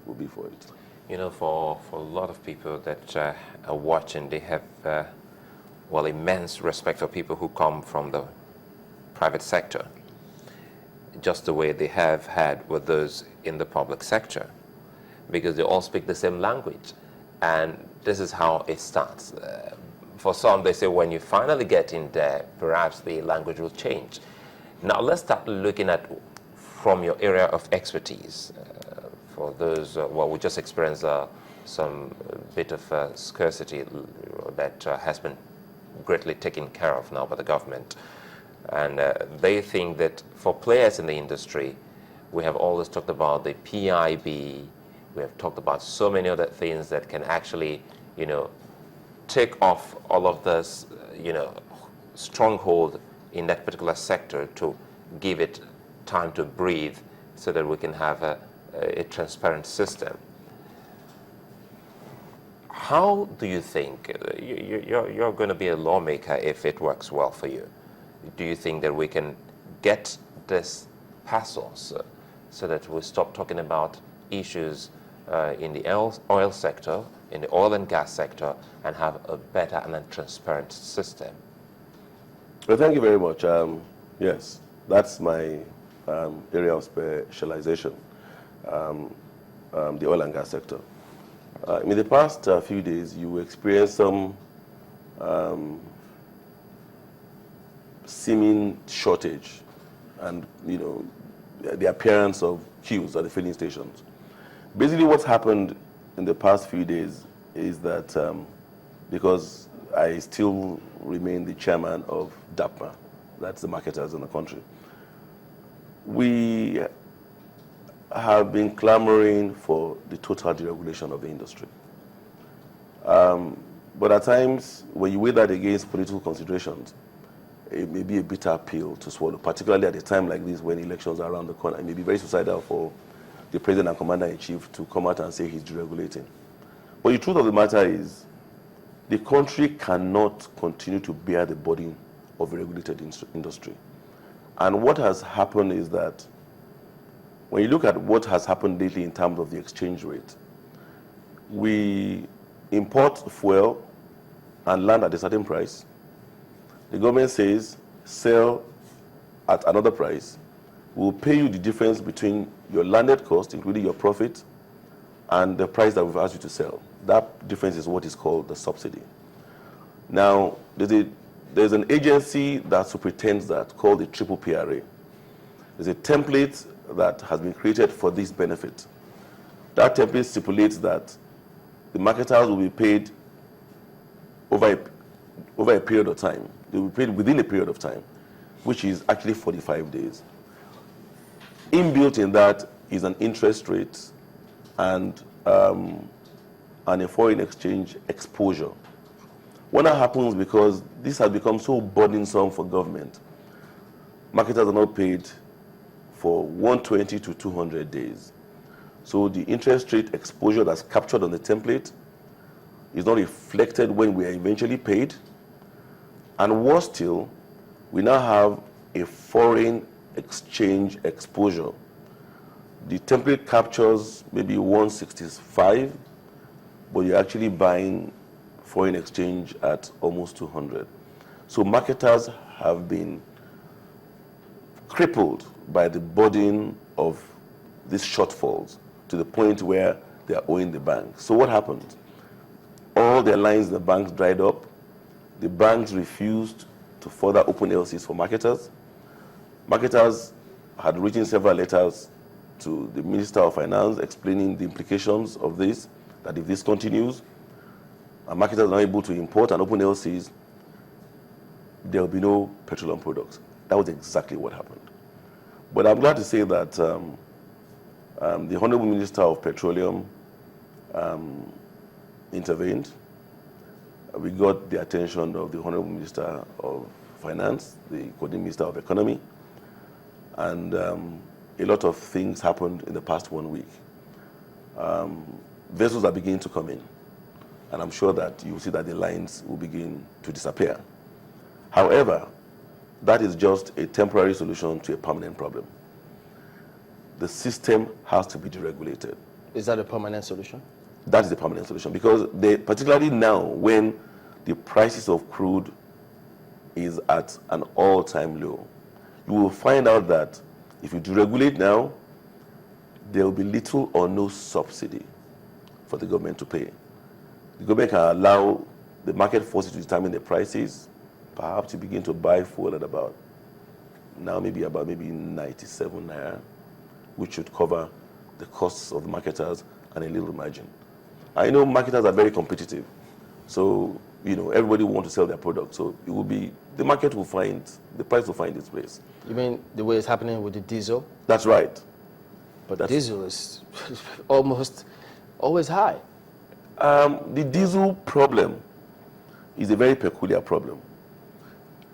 will be for it. You know, for a lot of people that are watching, they have, well, immense respect for people who come from the private sector, just the way they have had with those in the public sector, because they all speak the same language. And this is how it starts. For some, they say when you finally get in there, perhaps the language will change. Now, let's start looking at from your area of expertise. For those, well, we just experienced some bit of scarcity that has been greatly taken care of now by the government. And they think that for players in the industry, we have always talked about the PIB. We have talked about so many other things that can actually, you know, take off all of this, you know, stronghold in that particular sector to give it time to breathe so that we can have a transparent system. How do you think, you're going to be a lawmaker if it works well for you, do you think that we can get this passes so that we stop talking about issues in the oil sector, in the oil and gas sector, and have a better and a transparent system? Well, thank you very much. Yes, that's my area of specialization, the oil and gas sector. In the past few days, you experienced some seeming shortage and, you know, the appearance of queues at the filling stations. Basically, what's happened in the past few days is that because I still remain the chairman of Dapo, that's the marketers in the country, we have been clamoring for the total deregulation of the industry. But at times, when you weigh that against political considerations, it may be a bitter pill to swallow, particularly at a time like this when elections are around the corner. It may be very suicidal for the president and commander-in-chief to come out and say he's deregulating. But the truth of the matter is, the country cannot continue to bear the burden of a regulated industry. And what has happened is that when you look at what has happened lately in terms of the exchange rate, we import fuel and land at a certain price. The government says, sell at another price. We'll pay you the difference between your landed cost, including your profit, and the price that we've asked you to sell. That difference is what is called the subsidy. Now, there's an agency that superintends that called the PPPRA. There's a template that has been created for this benefit. That template stipulates that the marketers will be paid over a period of time. They will be paid within a period of time, which is actually 45 days. Inbuilt in that is an interest rate and a foreign exchange exposure. What that happens, because this has become so burdensome for government, marketers are not paid for 120 to 200 days. So the interest rate exposure that's captured on the template is not reflected when we are eventually paid. And worse still, we now have a foreign exchange exposure. The template captures maybe 165, but you're actually buying foreign exchange at almost 200. So marketers have been crippled by the burden of these shortfalls to the point where they are owing the bank. So what happened? All their lines in the banks dried up. The banks refused to further open LCs for marketers. Marketers had written several letters to the Minister of Finance explaining the implications of this, that if this continues, and marketers are not able to import and open LCs, there will be no petroleum products. That was exactly what happened. But I'm glad to say that the Honorable Minister of Petroleum intervened. We got the attention of the Honorable Minister of Finance, the Coordinating Minister of Economy, and a lot of things happened in the past 1 week. Vessels are beginning to come in, and I'm sure that you will see that the lines will begin to disappear. However, that is just a temporary solution to a permanent problem. The system has to be deregulated. Is that a permanent solution? That is the permanent solution, because particularly now when the prices of crude is at an all-time low, you will find out that if you deregulate now, there will be little or no subsidy for the government to pay. The government can allow the market forces to determine the prices, perhaps to begin to buy fuel at about 97 naira, which should cover the costs of the marketers and a little margin. I know marketers are very competitive, so everybody will want to sell their product. So it will be the price will find its place. You mean the way it's happening with the diesel? That's right. But diesel is almost always high. The diesel problem is a very peculiar problem.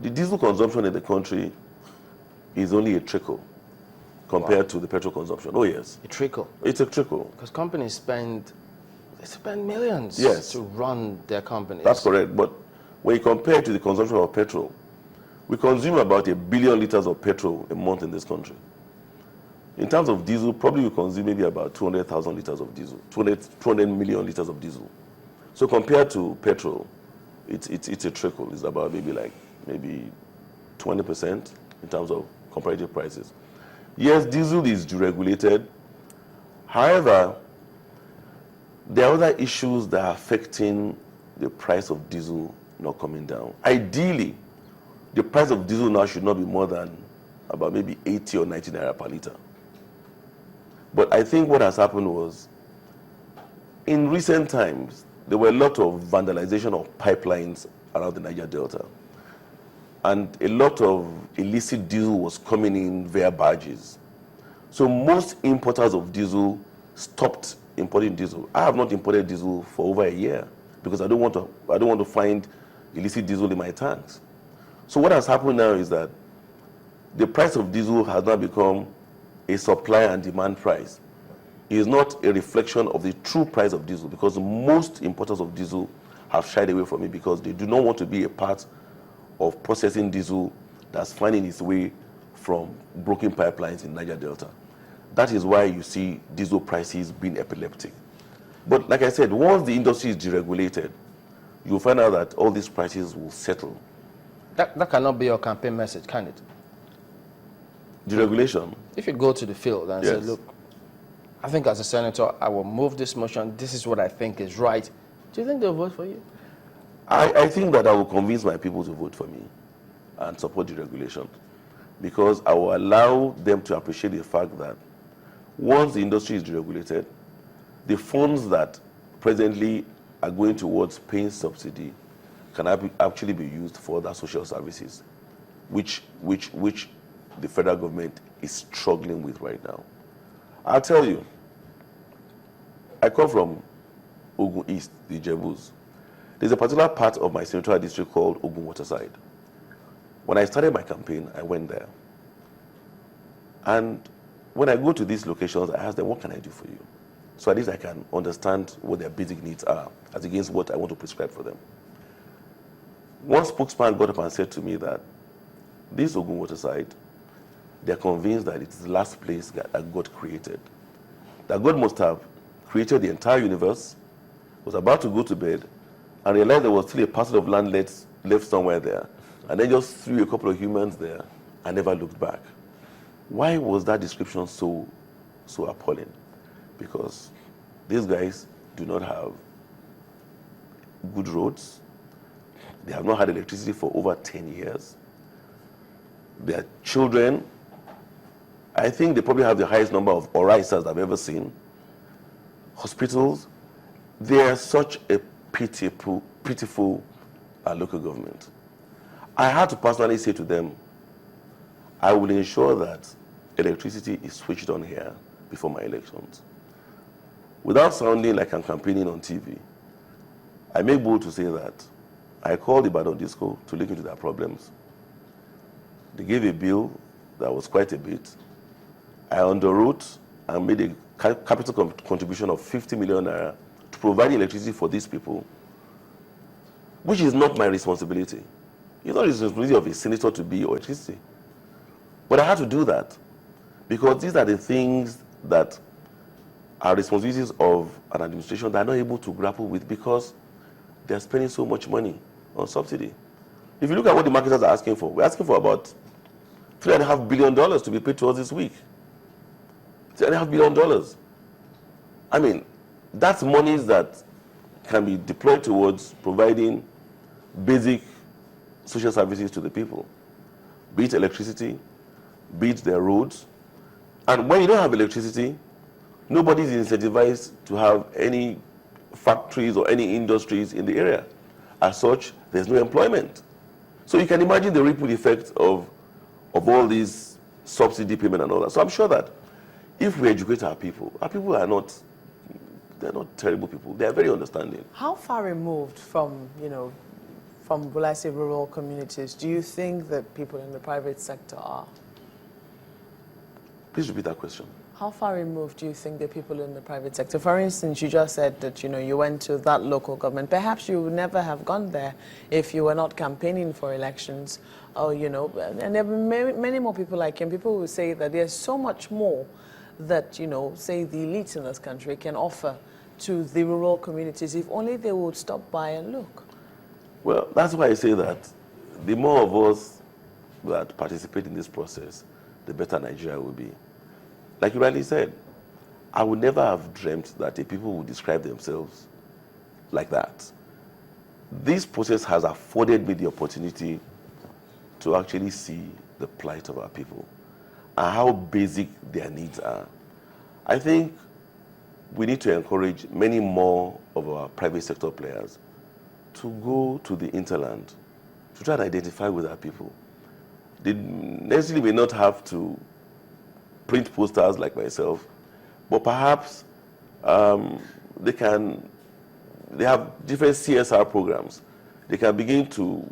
The diesel consumption in the country is only a trickle compared to the petrol consumption. Oh yes. A trickle? It's a trickle. Because companies spend millions to run their companies. That's correct. But when you compare it to the consumption of petrol, we consume about 1 billion liters of petrol a month in this country. In terms of diesel, probably we consume maybe about 200,000 liters of diesel, 200 million liters of diesel. So compared to petrol, it's a trickle. It's about maybe 20% in terms of comparative prices. Yes, diesel is deregulated. However, there are other issues that are affecting the price of diesel not coming down. Ideally, the price of diesel now should not be more than about maybe 80 or 90 naira per liter. But I think what has happened was, in recent times, there were a lot of vandalization of pipelines around the Niger Delta. And a lot of illicit diesel was coming in via barges. So most importers of diesel stopped importing diesel. I have not imported diesel for over a year because I don't want to find illicit diesel in my tanks. So what has happened now is that the price of diesel has now become a supply and demand price. It is not a reflection of the true price of diesel, because most importers of diesel have shied away from it because they do not want to be a part of processing diesel that's finding its way from broken pipelines in Niger Delta. That is why you see diesel prices being epileptic. But like I said, once the industry is deregulated, you'll find out that all these prices will settle. That cannot be your campaign message, can it? Deregulation? If you go to the field and say, look, I think as a senator, I will move this motion, this is what I think is right, do you think they'll vote for you? I think that I will convince my people to vote for me and support deregulation, because I will allow them to appreciate the fact that once the industry is deregulated, the funds that presently are going towards paying subsidy can actually be used for other social services, which the federal government is struggling with right now. I'll tell you, I come from Ogun East, the Jebus. There's a particular part of my senatorial district called Ogun Waterside. When I started my campaign, I went there. And when I go to these locations, I ask them, what can I do for you? So at least I can understand what their basic needs are, as against what I want to prescribe for them. One spokesman got up and said to me that this Ogun Waterside, they're convinced that it's the last place that God created. That God must have created the entire universe, was about to go to bed, and realized there was still a parcel of land left somewhere there, and then just threw a couple of humans there and never looked back. Why was that description so appalling? Because these guys do not have good roads. They have not had electricity for over 10 years. Their children, I think they probably have the highest number of orisas I've ever seen. Hospitals, they are such a pitiful local government. I had to personally say to them, I will ensure that electricity is switched on here before my elections. Without sounding like I'm campaigning on TV, I make bold to say that I called the Ibadan Disco to look into their problems. They gave a bill that was quite a bit. I underwrote and made a capital contribution of 50 million naira to provide electricity for these people, which is not my responsibility. It's not the responsibility of a senator to be electricity. But I had to do that because these are the things that are responsibilities of an administration that are not able to grapple with because they're spending so much money on subsidy. If you look at what the marketers are asking for, we're asking for about $3.5 billion to be paid to us this week. $3.5 billion. I mean, that's monies that can be deployed towards providing basic social services to the people, be it electricity, be it their roads. And when you don't have electricity, nobody is incentivized to have any factories or any industries in the area. As such, there's no employment. So you can imagine the ripple effect of all these subsidy payment and all that. So I'm sure that if we educate our people are not, they're not terrible people. They're very understanding. How far removed from, from, will I say, rural communities, do you think that people in the private sector are? Please repeat that question. How far removed do you think the people in the private sector? For instance, you just said that, you went to that local government. Perhaps you would never have gone there if you were not campaigning for elections. Or, and there are many more people like him. People who say that there's so much more that, say the elites in this country can offer to the rural communities if only they would stop by and look. Well, that's why I say that the more of us that participate in this process, the better Nigeria will be. Like you rightly said, I would never have dreamt that a people would describe themselves like that. This process has afforded me the opportunity to actually see the plight of our people and how basic their needs are. I think we need to encourage many more of our private sector players to go to the hinterland, to try to identify with our people. They necessarily may not have to print posters like myself, but perhaps they have different CSR programs. They can begin to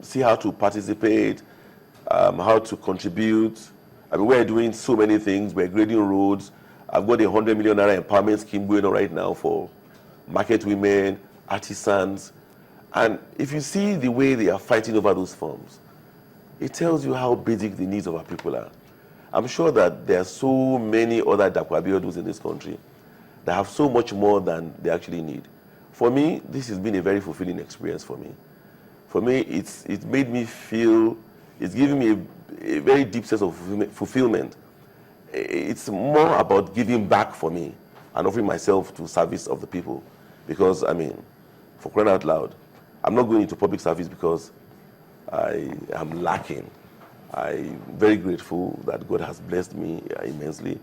see how to participate, how to contribute. I mean, we're doing so many things. We're grading roads. I've got a 100 million naira empowerment scheme going on right now for market women, artisans. And if you see the way they are fighting over those forms, it tells you how basic the needs of our people are. I'm sure that there are so many other Dapo Abioduns in this country that have so much more than they actually need. For me, this has been a very fulfilling experience for me. For me, it's made me feel, it's given me a very deep sense of fulfillment. It's more about giving back for me and offering myself to service of the people. Because, I mean, for crying out loud, I'm not going into public service because I am lacking. I'm very grateful that God has blessed me immensely.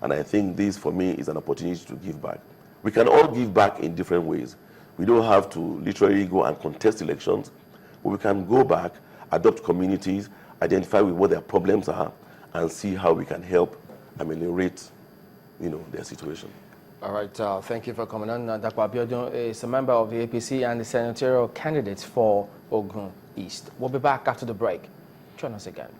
And I think this, for me, is an opportunity to give back. We can all give back in different ways. We don't have to literally go and contest elections, but we can go back, adopt communities, identify with what their problems are, and see how we can help ameliorate, their situation. All right, thank you for coming on. Dapo Abiodun is a member of the APC and the Senatorial candidate for Ogun East. We'll be back after the break. Join us again.